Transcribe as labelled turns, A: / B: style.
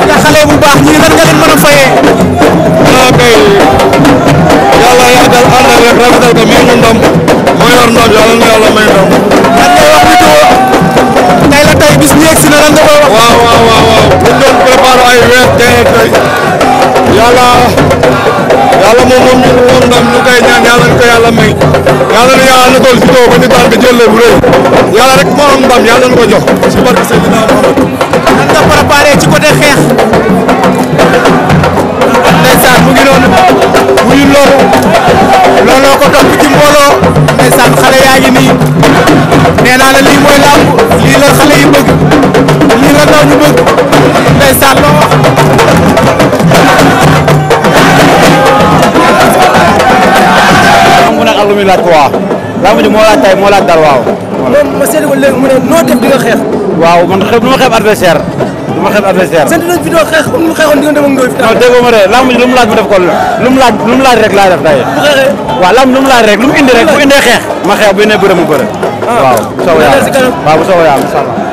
A: nga xale bu baax ñii lan nga leen mën a fayee.
B: ah kay yàlla yàggal ànd ak rafetal ko may nu ndam moo yor ndam yàlla na yàlla may ndam.
A: lan ngay wax Vito tey la tey bis bi yegg si na lan nga koy wax.
B: waaw bu ñu doon préparé ay weer tey yàlla moom ñu woon ndam ñu koy ñaan yàlla na ko yàlla may yàlla na yàlla na toll si kaw ba ñu daan ko jëlee bu rëy yàlla rek moo am ndam yàlla na ko jox si barke Seydina Muhammad.
A: nan nga préparé ci côté xeex. ndeysaan mu ngi noonu bu ñu looloo ko topp ci mbooloo ndeysaan xale yaa ngi nii nee naa la lii mooy làmb lii la xale yi bëgg lii la ndaw ñu bëgg ndeysaan loo wax.
C: mu nekk ak lu muy laaj ko waaw làmb ji moo laaj tay moo laaj dal waaw.
A: moom ma seetlu ko léegi mu ne noo def di nga xeex.
C: waaw man xeeb du ma xeeb adversaire du ma xeeb adversaire.
A: sant nañ fi doon xeex comme ni mu xeexoon diggante ak Ndoye.
C: non déggoo ma de lamb ji lu mu laaj ma def ko lu mu laaj rek laay def tey.
A: bu xeexee.
C: waaw lamb lu mu laaj rek lu mu indi rek bu indee xeex ma xeex bu indee bëre mu bëre. waaw bu soobee yàlla waaw bu soobee yàlla incha allah.